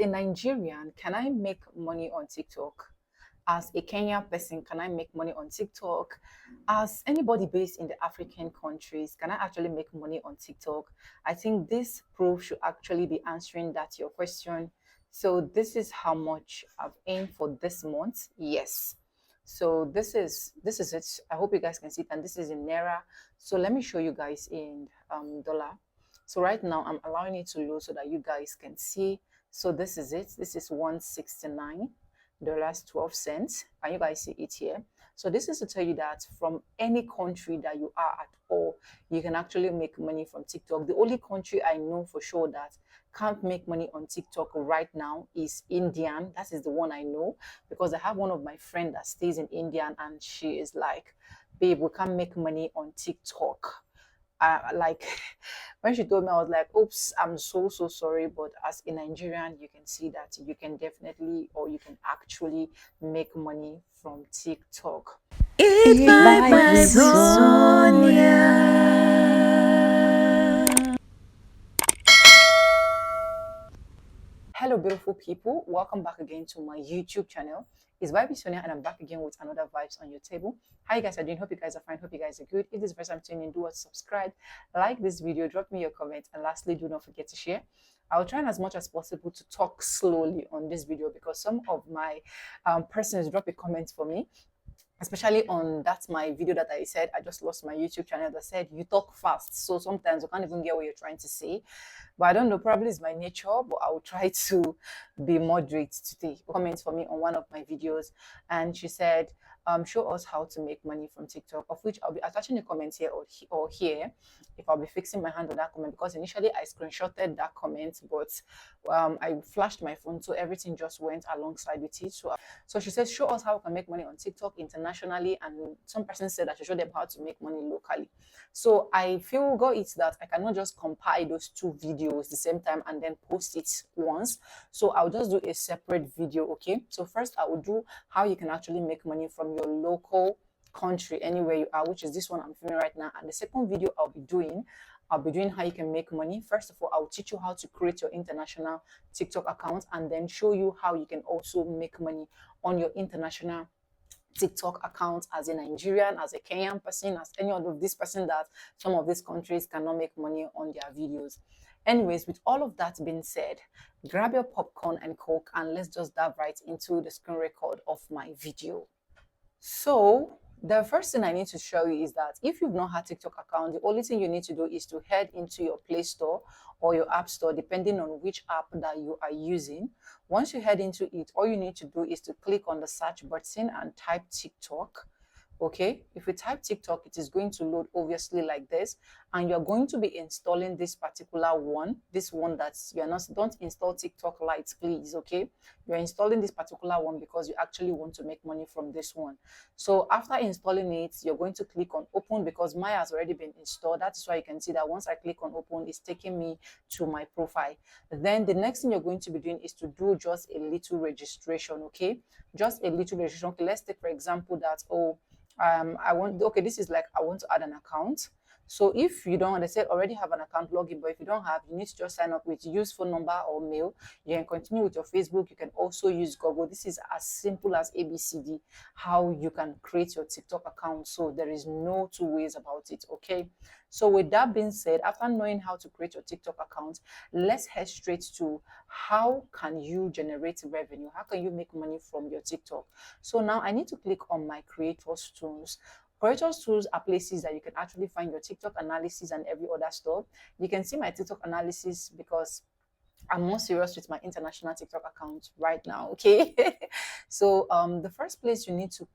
a Nigerian, can I make money on TikTok? As a Kenyan person, can I make money on TikTok? As anybody based in the African countries, can I actually make money on TikTok? I think this proof should actually be answering that your question. So this is how much I've earned for this month. Yes. So this is it. I hope you guys can see it, and this is in naira. So let me show you guys in dollar. So right now I'm allowing it to load so that you guys can see. So this is it. This is 169 12 cents. Can you guys see it here? So this is to tell you that from any country that you are at all, you can actually make money from TikTok. The only country I know for sure that can't make money on TikTok right now is Indian. That is the one I know, because I have one of my friends that stays in India, and she is like, babe, we can't make money on TikTok. Like when she told me, I was like, oops, I'm so sorry. But as a Nigerian, you can see that you can definitely, or you can actually make money from TikTok. It's by Sonia. Hello, beautiful people. Welcome back again to my YouTube channel. It's Vibe Sonia, and I'm back again with another Vibes on your table. How you guys are doing? Hope you guys are fine. Hope you guys are good. If this is the first time tuning in, do what, subscribe, like this video, drop me your comments, and lastly, do not forget to share. I'll try as much as possible to talk slowly on this video, because some of my persons drop a comment for me, especially on that my video that I said I just lost my YouTube channel, that said you talk fast, so sometimes you can't even get what you're trying to say. But I don't know, probably it's my nature, but I will try to be moderate today. Comments for me on one of my videos, and she said, show us how to make money from TikTok, of which I'll be attaching a comment here or here, if I'll be fixing my hand on that comment, because initially I screenshotted that comment, but I flashed my phone, so everything just went alongside with it. So she says, show us how we can make money on TikTok internationally, and some person said I should show them how to make money locally. So I feel got it that I cannot just compile those two videos the same time and then post it once. So I'll just do a separate video, okay? So first I will do how you can actually make money from your local country, anywhere you are, which is this one I'm filming right now. And the second video I'll be doing how you can make money. First of all, I'll teach you how to create your international TikTok account, and then show you how you can also make money on your international TikTok account as a Nigerian, as a Kenyan person, as any of this person that some of these countries cannot make money on their videos. Anyways, with all of that being said, grab your popcorn and coke, and let's just dive right into the screen record of my video. So the first thing I need to show you is that if you've not had TikTok account, the only thing you need to do is to head into your Play Store or your App Store, depending on which app that you are using. Once you head into it, all you need to do is to click on the search button and type TikTok. Okay, if you type TikTok, it is going to load obviously like this, and you're going to be installing this particular one, that's you're not, don't install TikTok Lite, please. Okay, you're installing this particular one because you actually want to make money from this one. So after installing it, you're going to click on open, because mine has already been installed. That is why you can see that once I click on open, it's taking me to my profile. Then the next thing you're going to be doing is to do just a little registration. Okay, just a little registration. Okay, let's take for example that, this is like, I want to add an account. So if you don't, they said already have an account login, but if you don't have, you need to just sign up with use phone number or mail. You can continue with your Facebook. You can also use Google. This is as simple as ABCD, how you can create your TikTok account. So there is no two ways about it. Okay. So with that being said, after knowing how to create your TikTok account, let's head straight to how can you generate revenue? How can you make money from your TikTok? So now I need to click on my creators tools. Creators tools are places that you can actually find your TikTok analysis and every other stuff. You can see my TikTok analysis because I'm more serious with my international TikTok account right now. Okay. So the first place you need to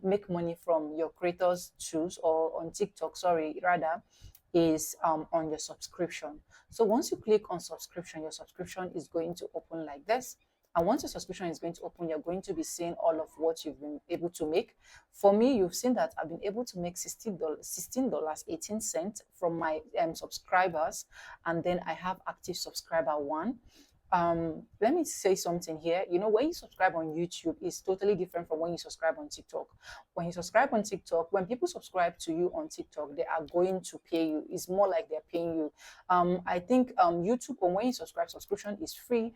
make money from your creators tools, or on TikTok, sorry, rather, is on your subscription. So once you click on subscription, your subscription is going to open like this. And once your subscription is going to open, you're going to be seeing all of what you've been able to make. For me, you've seen that I've been able to make $16.18 from my subscribers. And then I have active subscriber 1. let me say something here. You know, when you subscribe on YouTube, it's totally different from when you subscribe on TikTok. When you subscribe on TikTok, when people subscribe to you on TikTok, they are going to pay you. It's more like they're paying you. I think YouTube, or when you subscribe, subscription is free,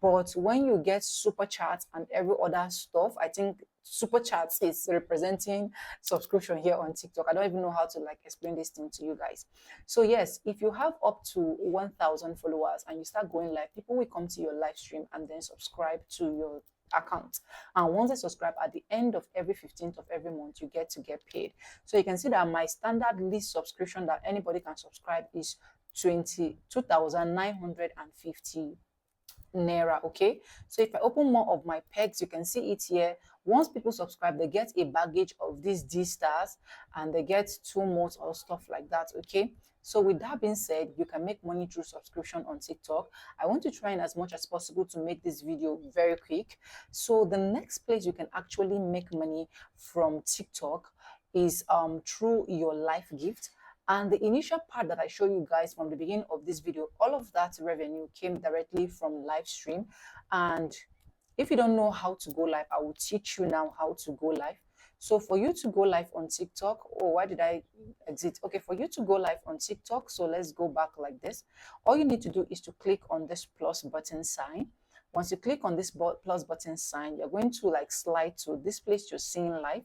but when you get super chats and every other stuff, I think super chats is representing subscription here on TikTok. I don't even know how to like explain this thing to you guys. So yes, if you have up to 1,000 followers and you start going live, people will come to your live stream and then subscribe to your account. And once they subscribe, at the end of every 15th of every month, you get to get paid. So you can see that my standard list subscription that anybody can subscribe is 22,950 naira. Okay, so if I open more of my pegs, you can see it here. Once people subscribe, they get a baggage of these D stars and they get 2 months or stuff like that. Okay, so with that being said, you can make money through subscription on TikTok. I want to try in as much as possible to make this video very quick. So the next place you can actually make money from TikTok is through your life gift. And the initial part that I show you guys from the beginning of this video, all of that revenue came directly from live stream. And if you don't know how to go live, I will teach you now how to go live. So for you to go live on TikTok, oh, why did I exit? Okay, for you to go live on TikTok, so let's go back like this. All you need to do is to click on this plus button sign. Once you click on this plus button sign, you're going to like slide to this place you're seeing live.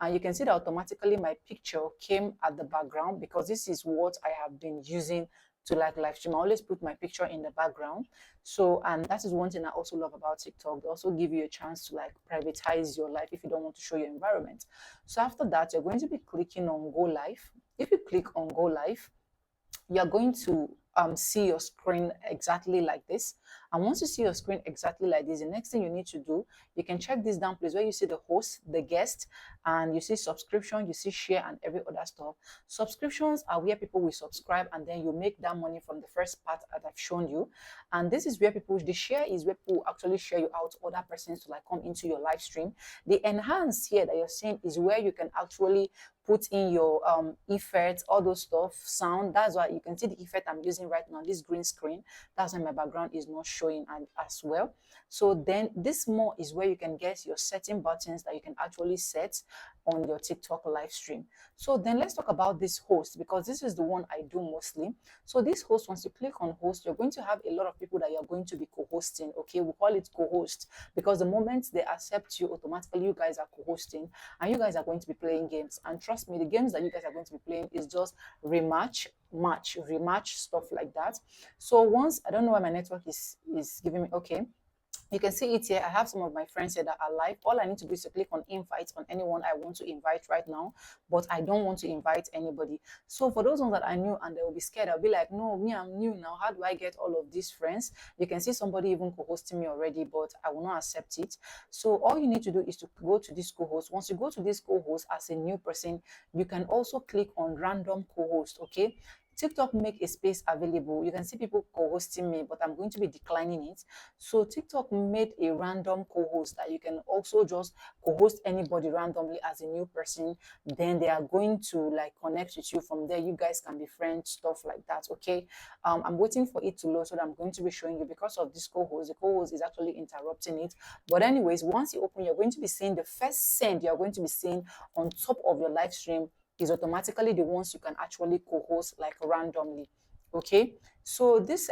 And you can see that automatically my picture came at the background because this is what I have been using to like live stream. I always put my picture in the background. So, and that is one thing I also love about TikTok. They also give you a chance to like privatize your life if you don't want to show your environment. So after that, you're going to be clicking on go live. If you click on go live, you're going to see your screen exactly like this. And once you see your screen exactly like this, the next thing you need to do, you can check this down place where you see the host, the guest, and you see subscription, you see share, and every other stuff. Subscriptions are where people will subscribe and then you make that money from the first part that I've shown you. And this is where people, the share is where people actually share you out to other persons to like come into your live stream. The enhance here that you're seeing is where you can actually put in your effects, all those stuff, sound. That's why you can see the effect I'm using right now, this green screen. That's why my background is not showing as well. So then this more is where you can get your setting buttons that you can actually set on your TikTok live stream. So then let's talk about this host, because this is the one I do mostly. So this host, once you click on host, you're going to have a lot of people that you're going to be co-hosting. Okay, we call it co-host because the moment they accept you, automatically you guys are co-hosting and you guys are going to be playing games. And trust me, the games that you guys are going to be playing is just rematch, stuff like that. So once, I don't know why my network is giving me, okay, you can see it here. I have some of my friends here that are live. All I need to do is to click on invite on anyone I want to invite right now, but I don't want to invite anybody. So for those ones that are new and they will be scared, I'll be like, no, me, I'm new now. How do I get all of these friends? You can see somebody even co-hosting me already, but I will not accept it. So all you need to do is to go to this co-host. Once you go to this co-host as a new person, you can also click on random co-host, okay? TikTok make a space available. You can see people co-hosting me, but I'm going to be declining it. So TikTok made a random co-host that you can also just co-host anybody randomly as a new person. Then they are going to like connect with you from there. You guys can be friends, stuff like that. Okay. I'm waiting for it to load, so that I'm going to be showing you because of this co-host. The co-host is actually interrupting it. But anyways, once you open, you're going to be seeing the first send you're going to be seeing on top of your live stream is automatically the ones you can actually co-host like randomly. Okay, so this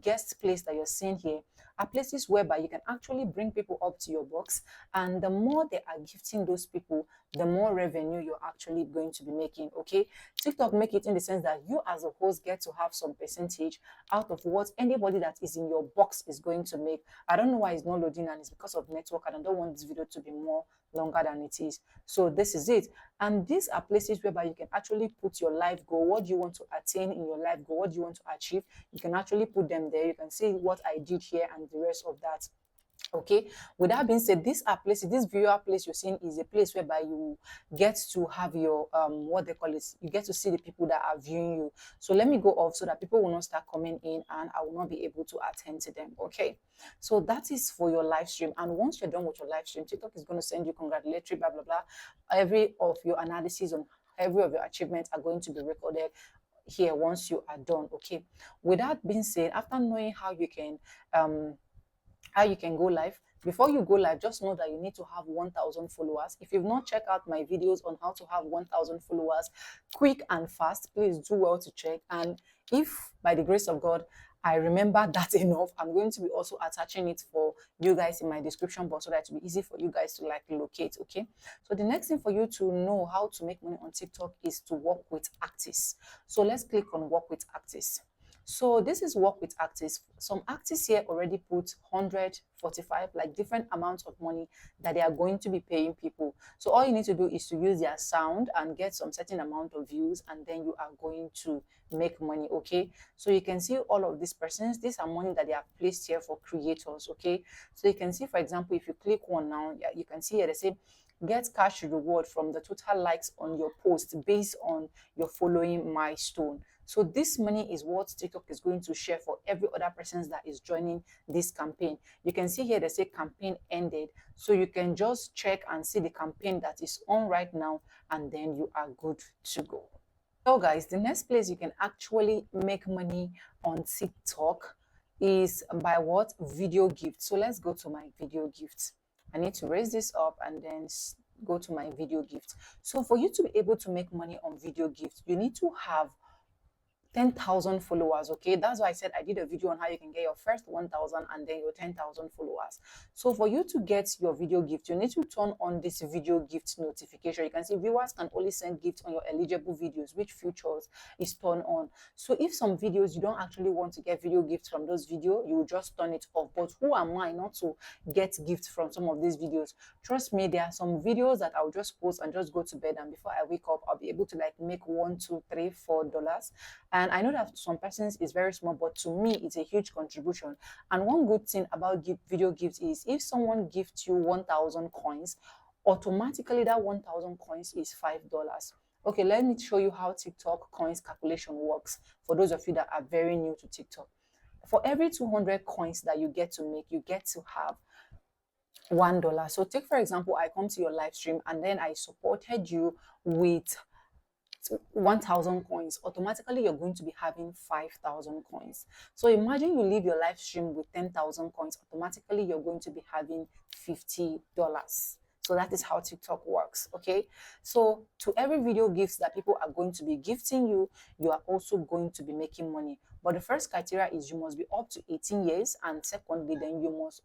guest place that you're seeing here are places whereby you can actually bring people up to your box, and the more they are gifting those people, the more revenue you're actually going to be making. Okay, TikTok make it in the sense that you as a host get to have some percentage out of what anybody that is in your box is going to make. I don't know why it's not loading, and it's because of network, and I don't want this video to be more longer than it is. So this is it. And these are places whereby you can actually put your life goal. What do you want to attain in your life goal? What do you want to achieve? You can actually put them there. You can see what I did here and the rest of that. Okay, with that being said, these are places, this viewer place you're seeing is a place whereby you get to have your what they call it, you get to see the people that are viewing you. So let me go off so that people will not start coming in and I will not be able to attend to them. Okay, so that is for your live stream. And once you're done with your live stream, TikTok is going to send you congratulatory blah blah blah. Every of your analysis on every of your achievements are going to be recorded here once you are done. Okay, with that being said, after knowing how you can how you can go live. Before you go live, just know that you need to have 1,000 followers. If you've not checked out my videos on how to have 1,000 followers quick and fast, please do well to check. And if by the grace of God I remember that enough, I'm going to be also attaching it for you guys in my description box so that it will be easy for you guys to like locate. Okay, so the next thing for you to know how to make money on TikTok is to work with artists. So let's click on work with artists. So this is work with artists. Some artists here already put 145, like different amounts of money that they are going to be paying people. So all you need to do is to use their sound and get some certain amount of views, and then you are going to make money. Okay, so you can see all of these persons. These are money that they have placed here for creators. Okay, so you can see, for example, if you click one now, yeah, you can see here they say get cash reward from the total likes on your post based on your following milestone. So this money is what TikTok is going to share for every other person that is joining this campaign. You can see here they say campaign ended. So you can just check and see the campaign that is on right now, and then you are good to go. So guys, the next place you can actually make money on TikTok is by what? Video gifts. So let's go to my video gifts. I need to raise this up and then go to my video gifts. So for you to be able to make money on video gifts, you need to have 10,000 followers. Okay, that's why I said I did a video on how you can get your first 1,000 and then your 10,000 followers. So for you to get your video gift, you need to turn on this video gift notification. You can see viewers can only send gifts on your eligible videos, which features is turned on. So if some videos you don't actually want to get video gifts from those videos, you will just turn it off. But who am I not to get gifts from some of these videos? Trust me, there are some videos that I'll just post and just go to bed, and before I wake up I'll be able to like make $1, $2, $3, $4. And I know that some persons is very small, but to me, it's a huge contribution. And one good thing about video gifts is if someone gifts you 1,000 coins, automatically that 1,000 coins is $5. Okay, let me show you how TikTok coins calculation works for those of you that are very new to TikTok. For every 200 coins that you get to make, you get to have $1. So take, for example, I come to your live stream and then I supported you with 1,000 coins. Automatically you're going to be having 5,000 coins. So imagine you leave your live stream with 10,000 coins. Automatically you're going to be having $50. So that is how TikTok works. Okay, so to every video gifts that people are going to be gifting you, you are also going to be making money. But the first criteria is you must be up to 18 years, and secondly, then you must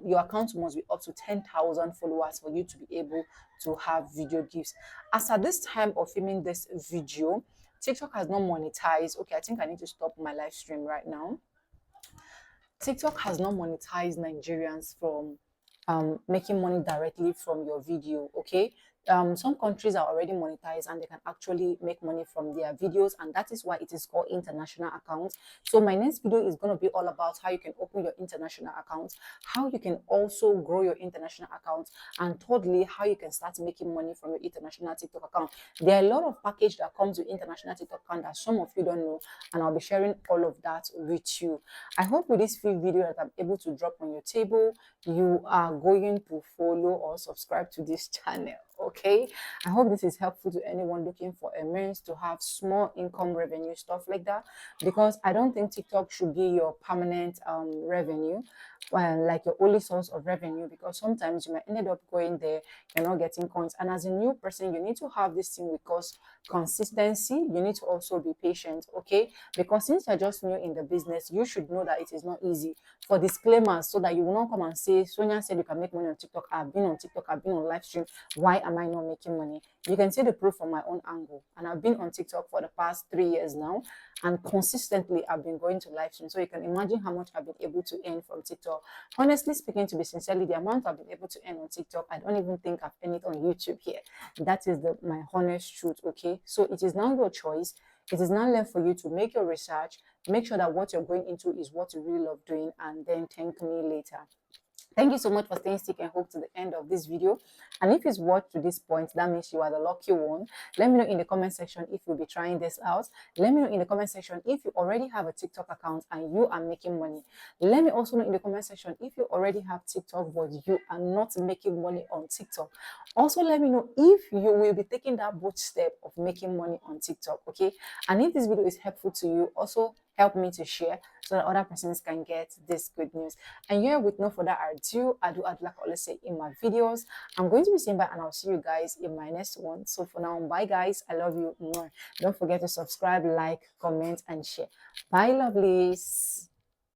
your account must be up to 10,000 followers for you to be able to have video gifts. As at this time of filming this video, TikTok has not monetized. Okay, I think I need to stop my live stream right now. TikTok has not monetized Nigerians from making money directly from your video. Okay, some countries are already monetized and they can actually make money from their videos, and that is why it is called international accounts. So my next video is going to be all about how you can open your international accounts, how you can also grow your international accounts, and thirdly, how you can start making money from your international TikTok account. There are a lot of packages that comes with international TikTok account that some of you don't know, and I'll be sharing all of that with you. I hope with this free video that I'm able to drop on your table, you are going to follow or subscribe to this channel. Okay, I hope this is helpful to anyone looking for a means to have small income revenue, stuff like that, because I don't think TikTok should be your permanent revenue, like your only source of revenue, because sometimes you might end up going there, you're not getting coins. And as a new person, you need to have this thing because consistency, you need to also be patient. Okay, because since you're just new in the business, you should know that it is not easy. For disclaimers, so that you will not come and say, Sonia said you can make money on TikTok, I've been on TikTok, I've been on live stream, why am I not making money? You can see the proof from my own angle, and I've been on TikTok for the past 3 years now, and consistently I've been going to live stream. So you can imagine how much I've been able to earn from TikTok. Honestly speaking, to be sincerely, the amount I've been able to earn on TikTok, I don't even think I've earned it on YouTube here. That is my honest truth. Okay, so it is now your choice. It is now left for you to make your research, make sure that what you're going into is what you really love doing, and then thank me later. Thank you so much for staying stick and hooked to the end of this video. And if it's watched to this point, that means you are the lucky one. Let me know in the comment section if you'll be trying this out. Let me know in the comment section if you already have a TikTok account and you are making money. Let me also know in the comment section if you already have TikTok but you are not making money on TikTok. Also, let me know if you will be taking that bold step of making money on TikTok. Okay, and if this video is helpful to you, also help me to share so that other persons can get this good news. And here, with no further ado, like I always say in my videos, I'm going to be saying bye, and I'll see you guys in my next one. So for now, bye guys. I love you. Don't forget to subscribe, like, comment, and share. Bye, lovelies.